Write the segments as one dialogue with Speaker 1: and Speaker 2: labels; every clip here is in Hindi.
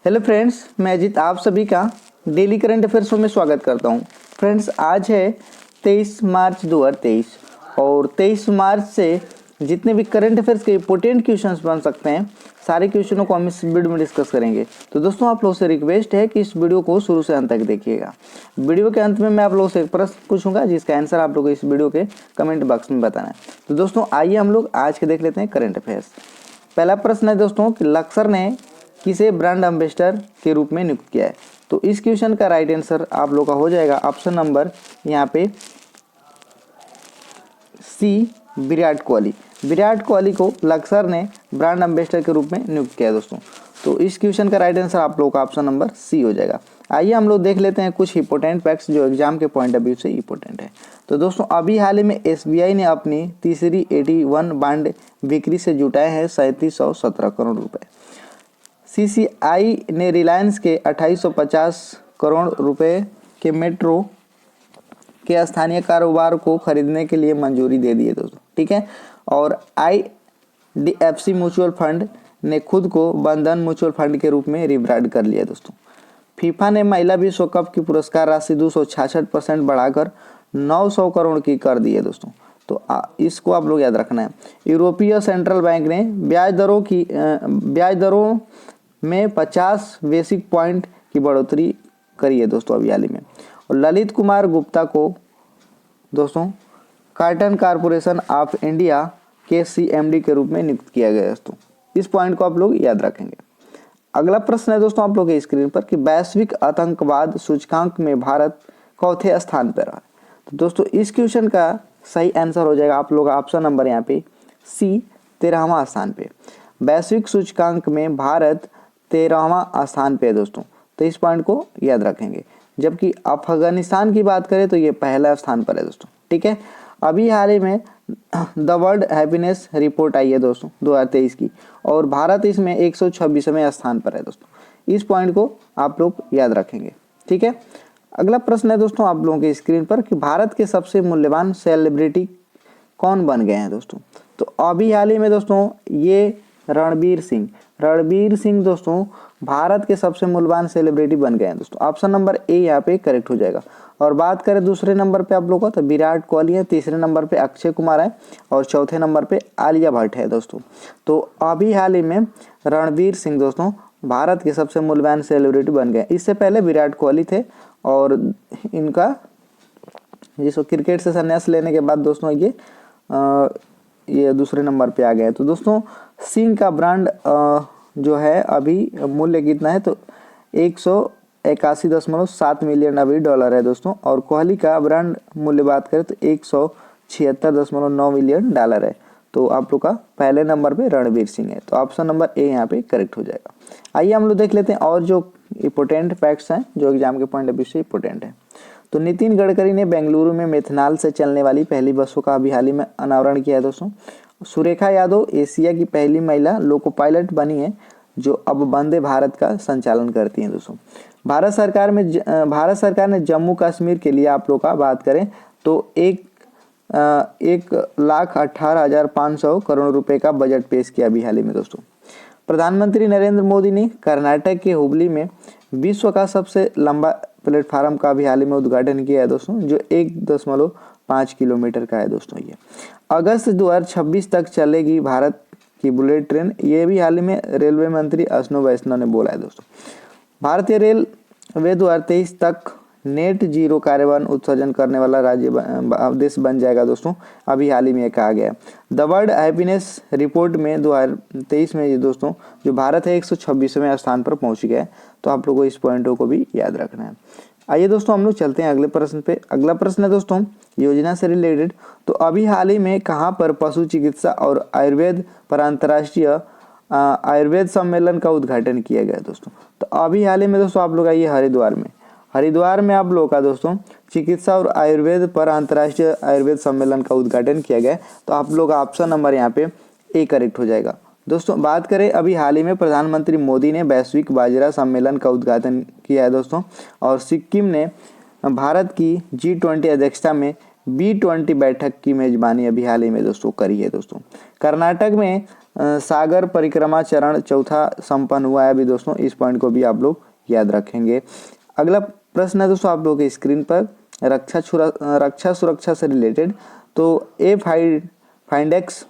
Speaker 1: हेलो फ्रेंड्स, मैं अजीत आप सभी का डेली करंट अफेयर्स में स्वागत करता हूं। फ्रेंड्स, आज है 23 मार्च 2023 और 23 मार्च से जितने भी करंट अफेयर्स के इंपॉर्टेंट क्वेश्चंस बन सकते हैं, सारे क्वेश्चनों को हम इस वीडियो में डिस्कस करेंगे। तो दोस्तों, आप लोगों से रिक्वेस्ट है कि इस वीडियो को शुरू से अंत तक देखिएगा। वीडियो के अंत में मैं आप लोगों से एक प्रश्न पूछूंगा, जिसका आंसर आप लोगों को इस वीडियो के कमेंट बॉक्स में बताना है। तो दोस्तों, आइए हम लोग आज के देख लेते हैं करंट अफेयर्स। पहला प्रश्न है दोस्तों कि लक्सर ने किसे ब्रांड एम्बेसडर के रूप में नियुक्त किया है। तो इस क्वेश्चन का राइट आंसर आप लोग का हो जाएगा ऑप्शन नंबर यहाँ पे सी, विराट कोहली। विराट कोहली को लक्सर ने ब्रांड एम्बेसडर के रूप में नियुक्त किया है दोस्तों। तो इस क्वेश्चन का राइट आंसर आप लोग का ऑप्शन नंबर सी हो जाएगा। आइए हम लोग देख लेते हैं कुछ इंपॉर्टेंट फैक्ट्स जो एग्जाम के पॉइंट ऑफ व्यू से इंपॉर्टेंट है। तो दोस्तों, अभी हाल ही में SBI ने अपनी तीसरी 81 बांड बिक्री से जुटाए हैं 3717 करोड़ रुपए। CCI ने रिलायंस के 2850 करोड़ रुपए के मेट्रो के स्थानीय कारोबार को खरीदने के लिए मंजूरी दे दी है दोस्तों, ठीक है। और IDFC म्यूचुअल फंड ने खुद को बंधन म्यूचुअल फंड के रूप में रिब्रांड कर लिया दोस्तों। फीफा ने महिला विश्व कप की पुरस्कार राशि 266% बढ़ाकर 900 करोड़ की कर दी है दोस्तों। तो इसको आप लोग याद रखना है। यूरोपीय सेंट्रल बैंक ने ब्याज दरों में 50 बेसिक पॉइंट की बढ़ोतरी करी है दोस्तों अभी हाल ही में। और ललित कुमार गुप्ता को दोस्तों कॉटन कारपोरेशन ऑफ इंडिया के CMD के रूप में नियुक्त किया गया है दोस्तों। इस पॉइंट को आप लोग याद रखेंगे। अगला प्रश्न है दोस्तों आप लोग के स्क्रीन पर कि वैश्विक आतंकवाद सूचकांक में भारत चौथे स्थान पर रहा। तो दोस्तों, इस क्वेश्चन का सही आंसर हो जाएगा आप लोग ऑप्शन नंबर यहाँ पे सी, 13वां स्थान पे। वैश्विक सूचकांक में भारत 13वां स्थान पे है दोस्तों। तो इस पॉइंट को याद रखेंगे। जबकि अफगानिस्तान की बात करें तो ये पहला स्थान पर है दोस्तों, ठीक है। अभी हाल ही में द वर्ल्ड हैप्पीनेस रिपोर्ट आई है दोस्तों 2023 की, और भारत इसमें 126वें स्थान पर है दोस्तों। इस पॉइंट को आप लोग याद रखेंगे, ठीक है। अगला प्रश्न है दोस्तों आप लोगों के स्क्रीन पर कि भारत के सबसे मूल्यवान सेलिब्रिटी कौन बन गए हैं दोस्तों। तो अभी हाल ही में दोस्तों ये रणबीर सिंह दोस्तों भारत के सबसे मूल्यवान सेलिब्रिटी बन गए हैं दोस्तों। ऑप्शन नंबर ए यहाँ पे करेक्ट हो जाएगा। और बात करें दूसरे नंबर पे आप लोगों को, तो विराट कोहली है, तीसरे नंबर पे अक्षय कुमार है, और चौथे नंबर पे आलिया भट्ट है दोस्तों। तो अभी हाल ही में रणबीर सिंह दोस्तों भारत के सबसे मूल्यवान सेलिब्रिटी बन गए। इससे पहले विराट कोहली थे, और इनका जिसको क्रिकेट से संन्यास लेने के बाद दोस्तों ये दूसरे नंबर पे आ गए। तो दोस्तों, सिंह का ब्रांड जो है अभी मूल्य कितना है, तो 181.7 मिलियन अभी डॉलर है दोस्तों। और कोहली का ब्रांड मूल्य बात करें तो 176.9 मिलियन डॉलर है। तो आप लोग का पहले नंबर पे रणबीर सिंह है। तो ऑप्शन नंबर ए यहाँ पे करेक्ट हो जाएगा। आइए हम लोग देख लेते हैं और जो इंपॉर्टेंट फैक्ट्स हैं जो एग्जाम के पॉइंट ऑफ व्यू से इंपॉर्टेंट है। तो नितिन गडकरी ने बेंगलुरु में मेथनॉल से चलने वाली पहली बसों का अभी हाल ही में अनावरण किया है दोस्तों। सुरेखा यादव एशिया की पहली महिला लोको पायलट बनी है, जो अब वंदे भारत का संचालन करती हैं दोस्तों। भारत सरकार ने जम्मू कश्मीर के लिए आप लोग का बात करें तो 1,18,500 करोड़ रुपए का बजट पेश किया अभी हाल ही में दोस्तों। प्रधानमंत्री नरेंद्र मोदी ने कर्नाटक के हुबली में विश्व का सबसे लंबा प्लेटफार्म का भी हाल ही में उद्घाटन किया है दोस्तों, जो 1.5 किलोमीटर का है दोस्तों। ये अगस्त 2026 तक चलेगी भारत की बुलेट ट्रेन, ये भी हाल ही में रेलवे मंत्री अश्विनी वैष्णव ने बोला है दोस्तों। भारतीय रेलवे 2023 तक नेट जीरो कार्बन उत्सर्जन करने वाला देश बन जाएगा दोस्तों, अभी हाल ही में कहा गया है। द वर्ल्ड हैप्पीनेस रिपोर्ट में 2023 में ये दोस्तों जो भारत है 126वें स्थान पर पहुंच गया है। तो आप लोगों को इस पॉइंटों को भी याद रखना है। आइए दोस्तों हम लोग चलते हैं अगले प्रश्न पे। अगला प्रश्न है दोस्तों योजना से रिलेटेड। तो अभी हाल ही में कहाँ पर पशु चिकित्सा और आयुर्वेद पर अंतर्राष्ट्रीय आयुर्वेद सम्मेलन का उद्घाटन किया गया दोस्तों। तो अभी हाल ही में दोस्तों आप लोग आइए हरिद्वार में आप लोग का दोस्तों चिकित्सा और आयुर्वेद पर अंतर्राष्ट्रीय आयुर्वेद सम्मेलन का उद्घाटन किया गया। तो आप लोग का ऑप्शन नंबर यहाँ पे ए करेक्ट हो जाएगा दोस्तों। बात करें अभी हाल ही में प्रधानमंत्री मोदी ने वैश्विक बाजरा सम्मेलन का उद्घाटन किया है दोस्तों। और सिक्किम ने भारत की G20 अध्यक्षता में B20 बैठक की मेजबानी अभी हाल ही में दोस्तों करी है दोस्तों। कर्नाटक में सागर परिक्रमा चरण चौथा संपन्न हुआ है अभी दोस्तों, इस पॉइंट को भी आप लोग याद रखेंगे। अगला प्रश्न है दोस्तों आप लोगों के स्क्रीन पर रक्षा सुरक्षा से रिलेटेड। तो ए फाइंडेक्स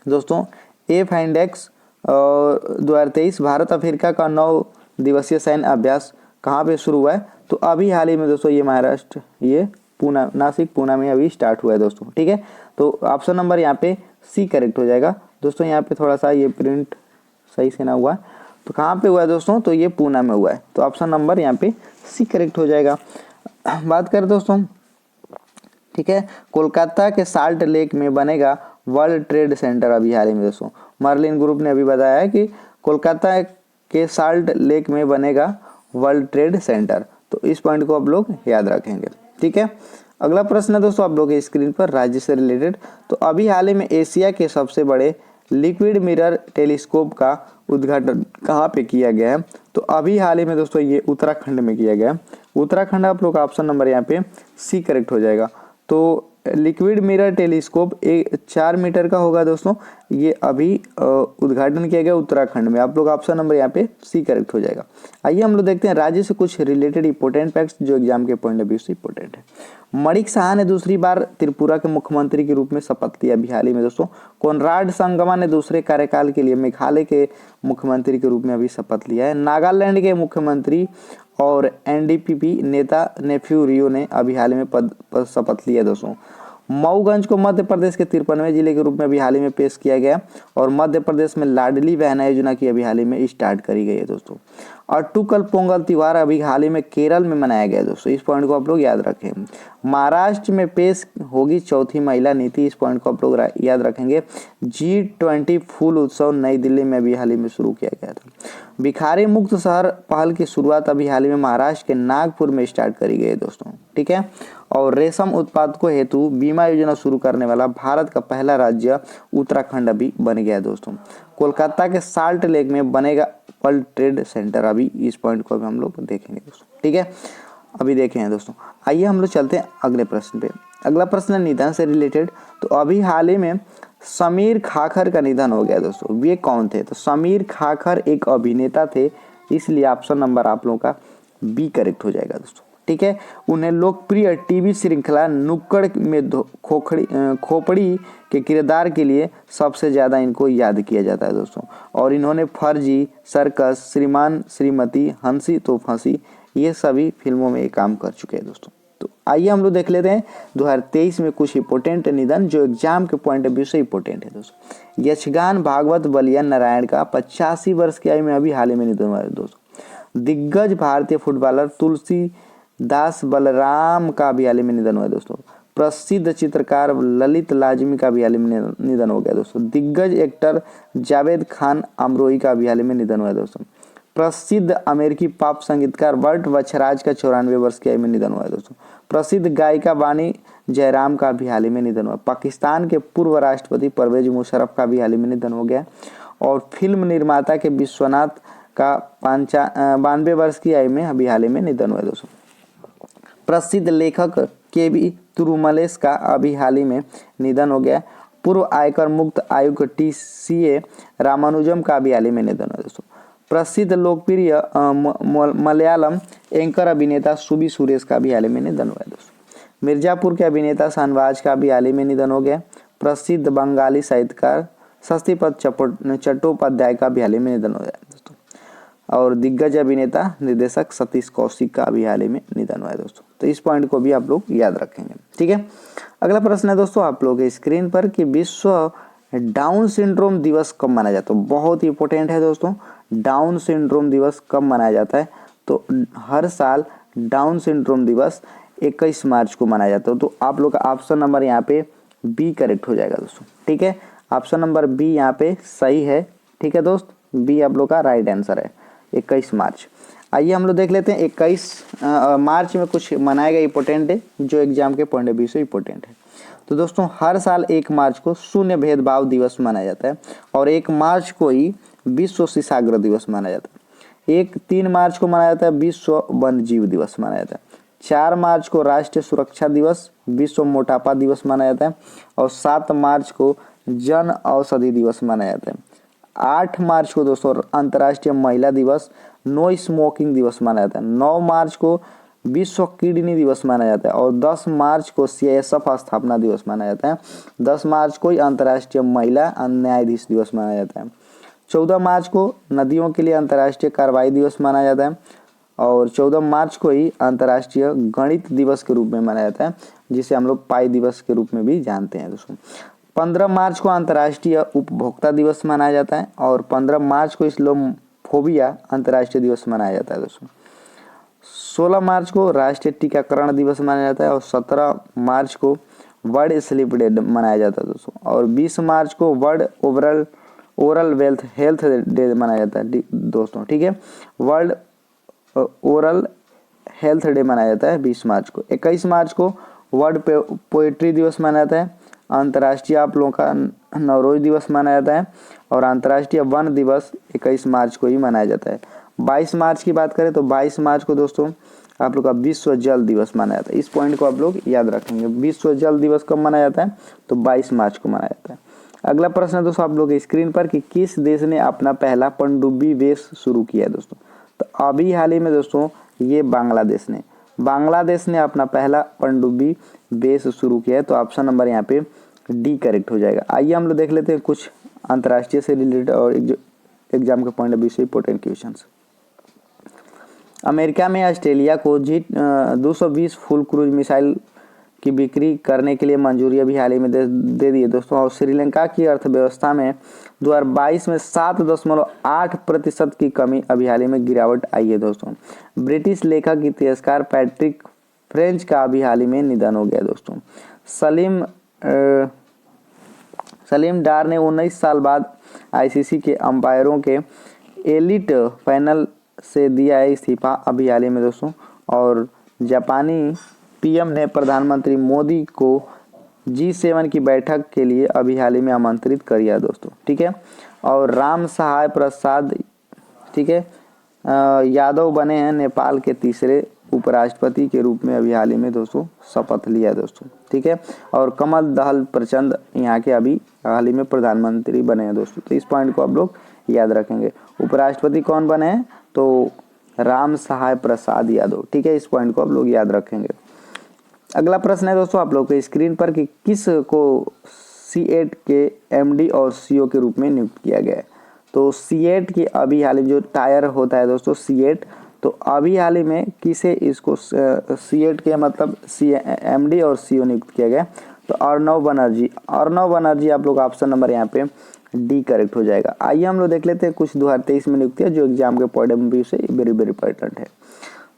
Speaker 1: दोस्तों, ए फाइंडेक्स 2023 भारत अफ्रीका का 9 दिवसीय सैन्य अभ्यास कहाँ पे शुरू हुआ है? तो अभी हाल ही में दोस्तों ये महाराष्ट्र, ये पूना, नासिक पूना में अभी स्टार्ट हुआ है दोस्तों, ठीक है। तो ऑप्शन नंबर यहाँ पे सी करेक्ट हो जाएगा दोस्तों। यहाँ पे थोड़ा सा ये प्रिंट सही से ना हुआ, तो कहाँ पे हुआ है दोस्तों? तो ये पूना में हुआ है, तो ऑप्शन नंबर यहाँ पे सी करेक्ट हो जाएगा। बात करें दोस्तों, ठीक है, कोलकाता के साल्ट लेक में बनेगा वर्ल्ड ट्रेड सेंटर अभी हाल ही में दोस्तों। मर्लिन ग्रुप ने अभी बताया है कि कोलकाता के साल्ट लेक में बनेगा वर्ल्ड ट्रेड सेंटर, तो इस पॉइंट को आप लोग याद रखेंगे, ठीक है। अगला प्रश्न है दोस्तों आप लोग के स्क्रीन पर राज्य से रिलेटेड। तो अभी हाल ही में एशिया के सबसे बड़े लिक्विड मिरर टेलीस्कोप का उद्घाटन कहाँ पे किया गया है? तो अभी हाल ही में दोस्तों ये उत्तराखंड में किया गया है। उत्तराखंड आप लोग का ऑप्शन नंबर यहाँ पे सी करेक्ट हो जाएगा। तो लिक्विड मिरर टेलीस्कोप 4 मीटर का होगा दोस्तों, ये अभी उद्घाटन किया गया उत्तराखंड में। आप लोग ऑप्शन नंबर यहाँ पे सी करेक्ट हो जाएगा। आइए हम लोग देखते हैं राज्य से कुछ रिलेटेड इंपॉर्टेंट फैक्ट्स जो एग्जाम के पॉइंट ऑफ व्यू से इंपॉर्टेंट है। मणिक साहा ने दूसरी बार त्रिपुरा के मुख्यमंत्री के रूप में शपथ लिया अभी हाल ही में दोस्तों। कोनराड संगमा ने दूसरे कार्यकाल के लिए मेघालय के मुख्यमंत्री के रूप में अभी शपथ लिया है। नागालैंड के मुख्यमंत्री और एनडीपीपी नेता नेफ्यू रियो ने अभी हाल ही में पद पर शपथ लिया दोस्तों। मऊगंज को मध्य प्रदेश के 53वें जिले के रूप में अभी हाल ही में पेश किया गया और मध्य प्रदेश में लाडली बहना योजना की अभी हाल ही में स्टार्ट करी गई है दोस्तों। अट्टुकल पोंगल त्योहार अभी हाल ही में केरल में मनाया गया दोस्तों, इस पॉइंट को आप लोग याद रखें। महाराष्ट्र में पेश होगी चौथी महिला नीति, इस पॉइंट को आप लोग याद रखेंगे। G20 फूल उत्सव नई दिल्ली में अभी हाल ही में शुरू किया गया था। भिखारी मुक्त शहर पहल की शुरुआत अभी हाल ही में महाराष्ट्र के नागपुर में स्टार्ट करी गई है दोस्तों, ठीक है। और रेशम उत्पादकों हेतु बीमा योजना शुरू करने वाला भारत का पहला राज्य उत्तराखंड अभी बन गया है दोस्तों। कोलकाता के साल्ट लेक में बनेगा वर्ल्ड ट्रेड सेंटर, अभी इस पॉइंट को भी हम लोग देखेंगे दोस्तों, ठीक है। अभी देखे हैं दोस्तों। आइए हम लोग चलते हैं अगले प्रश्न पे। अगला प्रश्न है निधन से रिलेटेड। तो अभी हाल ही में समीर खाखर का निधन हो गया दोस्तों। ये कौन थे? तो समीर खाखर एक अभिनेता थे, इसलिए ऑप्शन नंबर आप लोगों का बी करेक्ट हो जाएगा दोस्तों, ठीक है। उन्हें लोकप्रिय टीवी श्रृंखला नुक्कड़ में खोपड़ी के किरदार के लिए सबसे ज़्यादा इनको याद किया जाता है दोस्तों। और इन्होंने फर्जी, सर्कस, श्रीमान श्रीमती, हंसी तो फंसी, ये सभी फिल्मों में काम कर चुके हैं दोस्तों। तो आइए हम लोग देख लेते हैं 2023 में कुछ इंपॉर्टेंट निधन जो एग्जाम के पॉइंट ऑफ व्यू से इंपॉर्टेंट है दोस्तों। यक्षगान भागवत बलिया नारायण का 85 वर्ष की आयु में अभी हाल ही में निधन हुआ है दोस्तों। दिग्गज भारतीय फुटबॉलर तुलसीदास बलराम का भी हाल ही में निधन हुआ है दोस्तों। प्रसिद्ध चित्रकार ललित लाजमी का भी हाल ही में निधन हो गया दोस्तों। दिग्गज एक्टर जावेद खान अमरोही का भी हाल ही में निधन हुआ है दोस्तों। प्रसिद्ध अमेरिकी पॉप संगीतकार बर्ट वच्छराज का 94 वर्ष की आयु में निधन हुआ है दोस्तों। प्रसिद्ध गायिका वाणी जयराम का भी हाल ही में निधन हुआ। पाकिस्तान के पूर्व राष्ट्रपति परवेज मुशर्रफ का भी हाल ही में निधन हो गया। और फिल्म निर्माता के विश्वनाथ का 92 वर्ष की आयु में अभी हाल ही में निधन हुआ दोस्तों। प्रसिद्ध लेखक के.बी. तिरुमलेश का अभी हाल ही में निधन हो गया। पूर्व आयकर मुक्त आयुक्त टी.सी.ए. रामानुजम का भी हाल ही में निधन हुआ दोस्तों। प्रसिद्ध लोकप्रिय मलयालम एंकर अभिनेता सुबी सुरेश का भी हाल ही में निधन हुआ है दोस्तों। मिर्जापुर के अभिनेता शाहनवाज का भी हाल ही में निधन हो गया। प्रसिद्ध बंगाली साहित्यकार शक्तिपद चट्टोपाध्याय का भी हाल ही में निधन हो गया दोस्तों। और दिग्गज अभिनेता निर्देशक सतीश कौशिक का भी हाल ही में निधन हुआ है दोस्तों। तो इस पॉइंट को भी आप लोग याद रखेंगे, ठीक है। अगला प्रश्न है दोस्तों आप लोगों के स्क्रीन पर कि विश्व डाउन सिंड्रोम दिवस कब मनाया जाता है? बहुत ही इंपॉर्टेंट है दोस्तों। डाउन सिंड्रोम दिवस कब मनाया जाता है? तो हर साल डाउन सिंड्रोम दिवस 21 मार्च को मनाया जाता है। तो आप लोग का ऑप्शन नंबर यहाँ पे बी करेक्ट हो जाएगा दोस्तों, ठीक है। ऑप्शन नंबर बी यहाँ पे सही है, ठीक है दोस्त। बी आप लोग का राइट आंसर है, 21 मार्च। आइए हम लोग देख लेते हैं 21 मार्च में कुछ मनाया गया इंपॉर्टेंट डे जो एग्जाम के पॉइंट ऑफ व्यू से इंपॉर्टेंट है। तो दोस्तों हर साल 1 मार्च को शून्य भेदभाव दिवस मनाया जाता है और 1 मार्च को ही विश्व शिशाग्र दिवस माना जाता है। 3 मार्च को मनाया जाता है विश्व वन्य जीव दिवस मनाया जाता है। 4 मार्च को राष्ट्रीय सुरक्षा दिवस, विश्व मोटापा दिवस मनाया जाता है। और 7 मार्च को जन औषधि दिवस मनाया जाता है। 8 मार्च को दोस्तों अंतर्राष्ट्रीय महिला दिवस, नो स्मोकिंग दिवस मनाया जाता है। 9 मार्च को विश्व किडनी दिवस मनाया जाता है और 10 मार्च को CISF स्थापना दिवस मनाया जाता है। 10 मार्च को अंतर्राष्ट्रीय महिला न्यायाधीश दिवस मनाया जाता है। 14 मार्च को नदियों के लिए अंतर्राष्ट्रीय कार्रवाई दिवस मनाया जाता है और 14 मार्च को ही अंतर्राष्ट्रीय गणित दिवस के रूप में मनाया जाता है, जिसे हम लोग पाई दिवस के रूप में भी जानते हैं दोस्तों। 15 मार्च को अंतर्राष्ट्रीय उपभोक्ता दिवस मनाया जाता है और 15 मार्च को इस्लामोफोबिया अंतर्राष्ट्रीय दिवस मनाया जाता है दोस्तों। 16 मार्च को राष्ट्रीय टीकाकरण दिवस मनाया जाता है और 17 मार्च को वर्ल्ड स्लीप डे मनाया जाता है दोस्तों और 20 मार्च को वर्ल्ड ओरल हेल्थ डे मनाया जाता है दोस्तों। ठीक है, वर्ल्ड ओरल हेल्थ डे मनाया जाता है 20 मार्च को। 21 मार्च को वर्ल्ड पोएट्री दिवस मनाया जाता है। अंतर्राष्ट्रीय आप लोगों का नवरोज दिवस मनाया जाता है और अंतर्राष्ट्रीय वन दिवस 21 मार्च को ही मनाया जाता है। 22 मार्च की बात करें तो 22 मार्च को दोस्तों आप लोग का विश्व जल दिवस मनाया जाता है। इस पॉइंट को आप लोग याद रखेंगे। विश्व जल दिवस कब मनाया जाता है? तो 22 मार्च को मनाया जाता है। अगला प्रश्न है दोस्तों आप लोग स्क्रीन पर कि किस देश ने अपना पहला पनडुब्बी वेश शुरू किया है दोस्तों? तो अभी हाल ही में दोस्तों ये बांग्लादेश ने अपना पहला पनडुब्बी बेस शुरू किया है। तो ऑप्शन नंबर यहाँ पे डी करेक्ट हो जाएगा। आइए हम लोग देख लेते हैं कुछ अंतर्राष्ट्रीय से रिलेटेड और एग्जाम के पॉइंट ऑफ व्यू से इंपॉर्टेंट क्वेश्चंस। अमेरिका में ऑस्ट्रेलिया को G220 फुल क्रूज मिसाइल की बिक्री करने के लिए मंजूरी अभी हाल ही में दे दी है दोस्तों। और श्रीलंका की अर्थव्यवस्था में 2022 में 7.8% की कमी अभी हाल ही में गिरावट आई है दोस्तों। ब्रिटिश लेखक इतिहासकार पैट्रिक फ्रेंच का अभी हाल ही में निधन हो गया दोस्तों। सलीम डार ने 19 साल बाद ICC के अंपायरों के एलिट पैनल से दिया है इस्तीफा अभी हाल ही में दोस्तों। और जापानी PM ने प्रधानमंत्री मोदी को G7 की बैठक के लिए अभी हाल ही में आमंत्रित कर दिया दोस्तों। ठीक है, और राम सहाय प्रसाद ठीक है यादव बने हैं नेपाल के तीसरे उपराष्ट्रपति के रूप में अभी हाल ही में दोस्तों शपथ लिया दोस्तों। ठीक है, और कमल दहल प्रचंड यहाँ के अभी हाल ही में प्रधानमंत्री बने हैं दोस्तों। तो इस पॉइंट को आप लोग याद रखेंगे। उपराष्ट्रपति कौन बने हैं? तो राम सहाय प्रसाद यादव। ठीक है, इस पॉइंट को आप लोग याद रखेंगे। अगला प्रश्न है दोस्तों आप लोग के स्क्रीन पर कि किस को C8 के MD और CO के रूप में नियुक्त किया गया है? तो C8 की अभी हाल ही जो टायर होता है दोस्तों C8, तो अभी हाल ही में किसे इसको C8 के मतलब MD और CO नियुक्त किया गया? तो अर्नव बनर्जी आप लोग ऑप्शन नंबर यहाँ पे डी करेक्ट हो जाएगा। आइए हम लोग देख लेते हैं कुछ 2023 में नियुक्ति है जो एग्जाम के पॉइंट ऑफ व्यू से वेरी इंपॉर्टेंट है।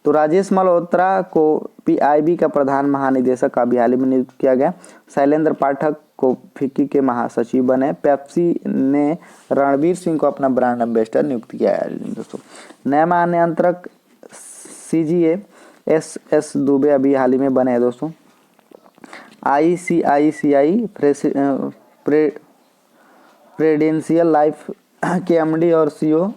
Speaker 1: तो राजेश मल्होत्रा को PIB का प्रधान महानिदेशक अभी हाल ही में नियुक्त किया गया। शैलेंद्र पाठक को फिक्की के महासचिव बने। पेप्सी ने रणवीर सिंह को अपना ब्रांड एम्बेसडर नियुक्त किया है दोस्तों। नया महानियंत्रक CGA SS दुबे अभी हाल ही में बने हैं दोस्तों। ICICI प्रेडेंशियल लाइफ के MD और CO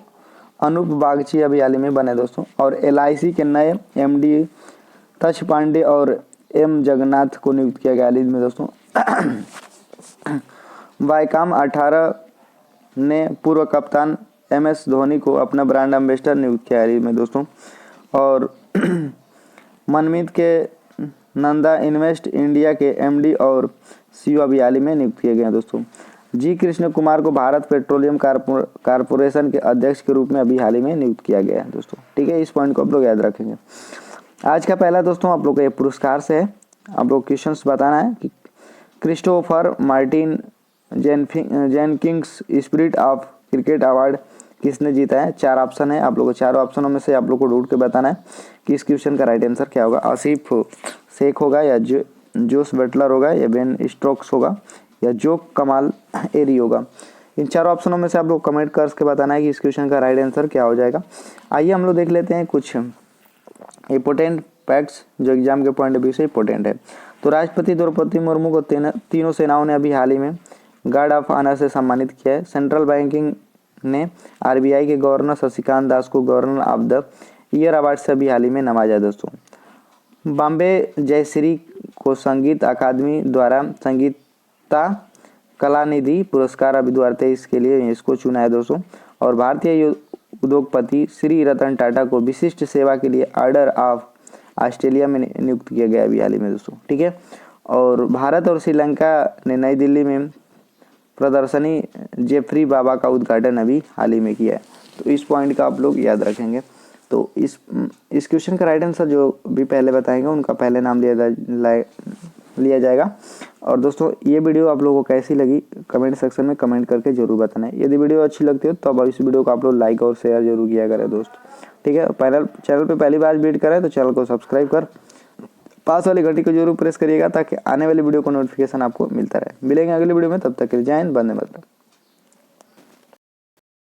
Speaker 1: अनूप बागची अभी हाल ही में बने दोस्तों। और LIC के नए MD तच पांडे और M जगन्नाथ को नियुक्त किया गया हाल ही में दोस्तों। वाईकॉम 18 ने पूर्व कप्तान MS धोनी को अपना ब्रांड एम्बेसडर नियुक्त किया हाल ही में दोस्तों। और मनमीत के नंदा इन्वेस्ट इंडिया के MD और CO अभी हाल ही में नियुक्त किए गए हैं दोस्तों। G कृष्ण कुमार को भारत पेट्रोलियम कारपोरेशन के अध्यक्ष के रूप में अभी हाल ही में नियुक्त किया गया है दोस्तों। ठीक है, इस पॉइंट को आप लोग याद रखेंगे। आज का पहला दोस्तों आप लोग का ये पुरस्कार से है, आप लोग क्वेश्चंस बताना है कि Christopher Martin Jenkins spirit of cricket award किसने जीता है? 4 ऑप्शन है, आप लोग को चारों ऑप्शनों में से आप लोग को ढूंढ के बताना है कि इस क्वेश्चन का राइट आंसर क्या होगा। आसिफ शेख होगा या जोस बटलर होगा या बेन स्टोक्स होगा या जो कमाल एरी होगा। इन चारों ऑप्शनों में से आप लोग कमेंट करके बताना है कि इस क्वेश्चन का राइट आंसर क्या हो जाएगा। आइए हम लोग देख लेते हैं कुछ इंपॉर्टेंट फैक्ट्स जो एग्जाम के पॉइंट ऑफ व्यू से इंपॉर्टेंट है। तो राष्ट्रपति द्रौपदी मुर्मू को तीनों सेनाओं ने अभी हाल ही में गार्ड ऑफ ऑनर से सम्मानित किया है। सेंट्रल बैंकिंग ने RBI के गवर्नर शशिकांत दास को governor of the year award से अभी हाल ही में नवाजा दोस्तों। बॉम्बे जयश्री को संगीत अकादमी द्वारा संगीता कलानिधि पुरस्कार अभी 2023 के लिए इसको चुना है दोस्तों। और भारतीय उद्योगपति श्री रतन टाटा को विशिष्ट सेवा के लिए ऑर्डर ऑफ ऑस्ट्रेलिया में नियुक्त किया गया अभी हाल ही में दोस्तों, ठीक है। और भारत और श्रीलंका ने नई दिल्ली में प्रदर्शनी जेफरी बाबा का उद्घाटन अभी हाल ही में किया है। तो इस पॉइंट का आप लोग याद रखेंगे। तो इस क्वेश्चन का राइट आंसर जो भी पहले बताएंगे उनका पहले नाम लिया जाएगा। और दोस्तों ये वीडियो आप लोगों को कैसी लगी कमेंट सेक्शन में कमेंट करके जरूर बताना है। यदि वीडियो अच्छी लगती हो तो अब इस वीडियो को आप लोग लाइक और शेयर जरूर किया करें दोस्त, ठीक है। चैनल पे पहली बार विजिट करें तो चैनल को सब्सक्राइब कर पास वाली घंटी को जरूर प्रेस करिएगा ताकि आने वाली वीडियो को नोटिफिकेशन आपको मिलता रहे। मिलेंगे अगली वीडियो में, तब तक के लिए जय हिंद, वंदे मातरम।